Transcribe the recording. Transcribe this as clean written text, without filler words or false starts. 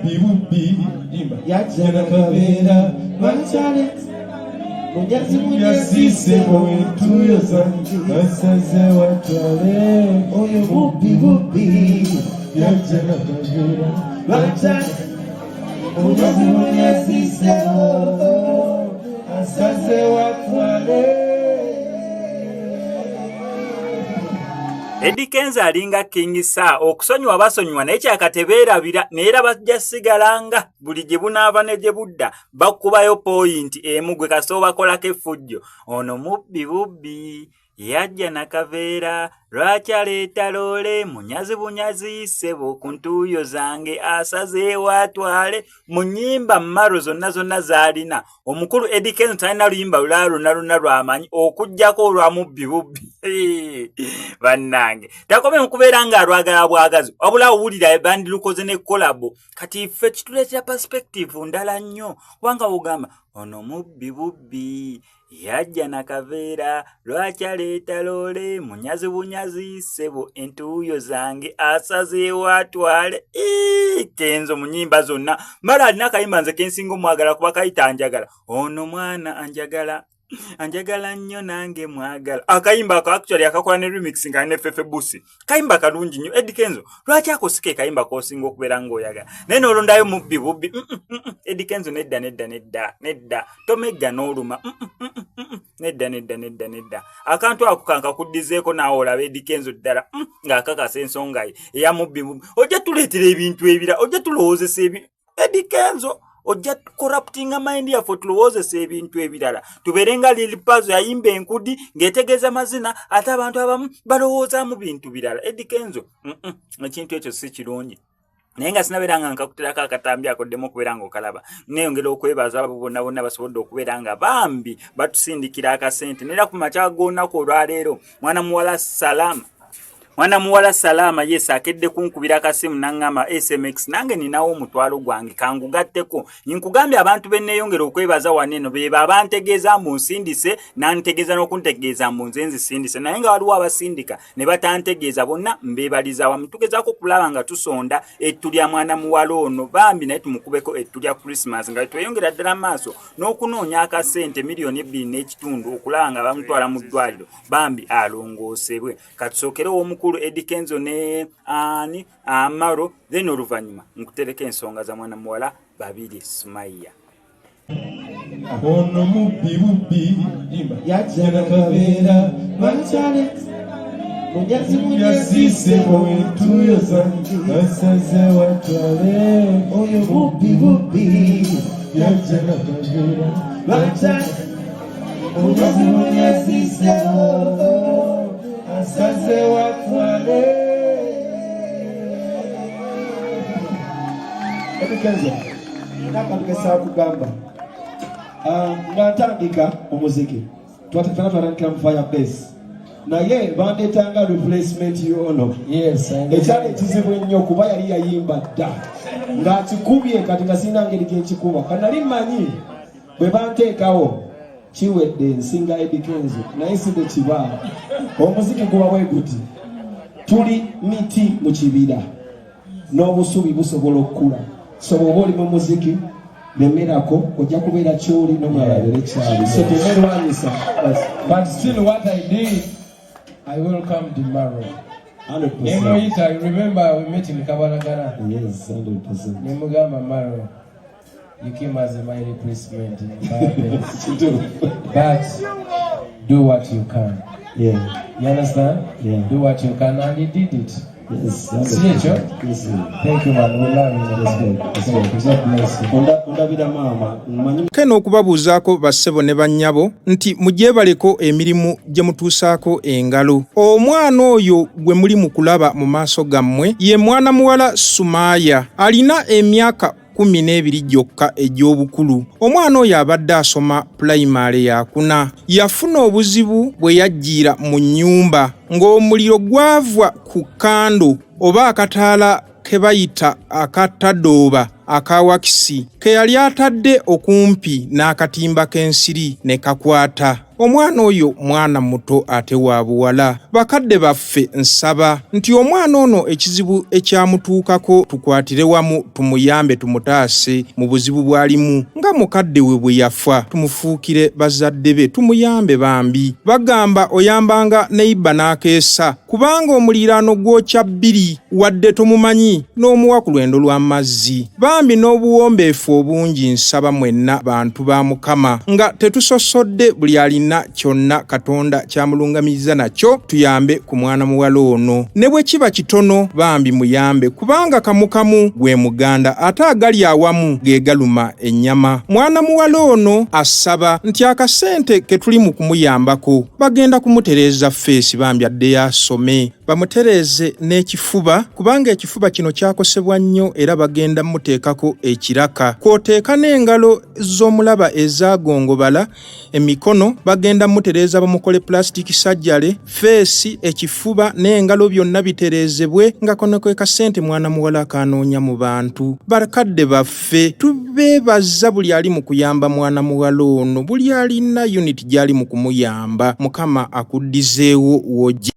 bubbi bubbi yajja nakabera bachale munyazise bwentuyo zange asaze watwale oyo bubbi bubbi yajja nakabera bachale munyazise asaze watwale. Eddie Kenzo alinga King Saa okusonyiwa basonyiwa naye kyakatebeerabira neera bajja sigalanga buli gye bunaava ne gye budda bakubayo point emu gwe kasooba bakolako effujjo ono mubbi bubbi yajja nakaveera lwaki aleeta loole munyazi bunyazi ssebo ku ntuuyo zange asazeewo atwale mu nnyimba mmaro zonna zonna z'alina omukulu Eddie Kenzo talina luyimba lulala lonna lw'amanyi okuggyako olwa mubbi bubbi bannange takomye mu kubeera ng'alwagala bwagazi wabula owulira ebandi lukoze ne kolabo kati ffe kituleetera perspective ndala nnyo kubanga ogamba ono mubbi bubbi yajja nakaveera lwaki aleeta loole munyazi bunyazi ssebo entuuyo zange asazeewo atwale Kenzo mu nnyimba zonna mala alina akayimba nze kensinga omwagala kuba kayita anjagala ono mwana anjagala nnyo nange mwagala akayimba ako actually akakola ne remix nga ne Fefe Busi kayimba kalungi nnyo Eddie Kenzo lwaki akosike kayimba kosinga okubeera ng'oyagala naye n'olondayo mubbi bubbi Eddie Kenzo nedda tomegga n'oluma nedda akantu ako kankakuddizeeko naawe olaba Eddie Kenzo ddala ng'akakasa ensonga ye eya mubbi bubbi ojja tuleetera ebintu ebira ojja tulowoozesa Eddie Kenzo ojja corruptinga mind yaffe tulowoozesa ebintu ebirala tubeere nga Lil Pazo yayimba enkudi ng'etegeeza mazina ate abantu abamu balowoozaamu bintu birala Eddie Kenzo ekintu ekyo si kirungi naye nga sinabeera nga nkakuterako akatambi akoddemu okubeera ng'okalaba neeyongera okwebaza abo bonna basobodde okubeera nga bambi batusindikira akasente neera ku makya g'olunaku olwaleero mwana muwala Salama yes akedde kunkubira akasimu nangama SMX nange ninawo omutwalo gwange kangugatteko nkugambye abantu benneeyongera okwebaza waneno beba abantegeeza mu nsindise nantegeeza n'okuntegeeza mu nze nzisindise naye nga waliwo abasindika ne batantegeeza bonna mbeebaliza wamu tugezaako kulaba nga tusonda ettu lya mwana muwala ono bambi naye tumukubeko ettu lya Christmas nga tweyongera ddala maaso n'okunoonya akasente miliyoni 2.5 okulaba nga bamutwala mu ddwaliro bambi alongoosebwe katusookere omukulu Eddie Kenzo ne Amaro then oluvannyuma nkutereka ensonga za mwana muwala babiri Sumaya ono mubbi bubbi yajja nakabeera bachale munyazi ssebo entuuyo zange asaze watwale oyo mubbi bubbi yajja nakabeera bachale munyazi ssebo asaze watwale. Eddie Kenzo nakatugesaa kugamba nga ntandika omuziki twatandikira mu Firebase naye bandeetanga replacement yono ekyali ekizibu ennyo kuba yali yayimba dda ng'akikubye kati nga sirina ngeri gyekikuba kanali mmanyi bwe banteekawo kiwedde nsinga Eddie Kenzo naye sidde kibaa omuziki guba bwe guti tuli miti mu kibira n'obusubi busobola okukula so bw'oba oli mu muziki lemerako ojja kubeera kyoli n'omwalalere kyali so temerwanyisa but still what I did I welcome Dimaro 100%. I remember we met in Kabanagara. Yes, 100%. Nemugamba Maro, you came as a my replacement in but do what you can. Yeah. You understand? Yeah. Do what you can, and he did it. Yes. See you, Joe? Yes. Thank you, man. We love you. Keno okubabuuzaako bassebo ne bannyabo nti mugyebaleko emirimu gye mutuusaako engalo. Omwana oyo gwe muli mu kulaba mu maaso gammwe ye mwana muwala Sumaya alina emyaka 12 gyokka egy'obukulu. Omwana oyo abadde asoma pulayimale yakuna. Yafuna obuzibu bwe yajjiira mu nnyumba ng'omuliro gwava ku kando oba akataala ke bayita akatadooba akawakisi ke yali atadde okumpi n'akatimba k'ensiri ne kakwata. omwana oyo mwana muto ate wa buwala. Bakadde baffe nsaba nti omwana ono ekizibu ekyamutuukako tukwatire wamu tumuyambe tumutaase mu buzibu bwalimu nga mukadde we bwe yafa tumufuukire bazadde be tumuyambe bambi. Bagamba oyambanga neiba n'akeesa kubanga omuliraano gwokya bbiri wadde tumumanyi n'omuwa ku lwendo lw'amazzi. Bambi n'obuwombeefu obungi nsaba mwenna bantu ba Mukama nga tetusosodde buli alina kyonna Katonda kyamulungamiriza nakyo tuyambe ku mwana muwala ono. Ne bwe kiba kitono bambi muyambe kubanga kamukamu gwe muganda ate agali awamu ge galuma ennyama. Mwana muwala ono asaba nti akasente ke tuli mu kumuyambako bagenda kumutereeza feesi bambi addeyo asome bamutereeze n'ekifuba kubanga ekifuba kino kyakosebwa nnyo era bagenda muteekako ekiraka kwoteeka n'engalo z'omulaba ezagongobala emikono bagenda mutereeza bamukole plastic surgery feesi ekifuba n'engalo byonna bitereezebwe nga kono kwe kasente mwana muwala akanoonya mu bantu. Bakadde baffe tubeebaza buli ali mu kuyamba mwana muwala ono buli alina unit gy'ali mu kumuyamba. Mukama akuddizeewo wojja.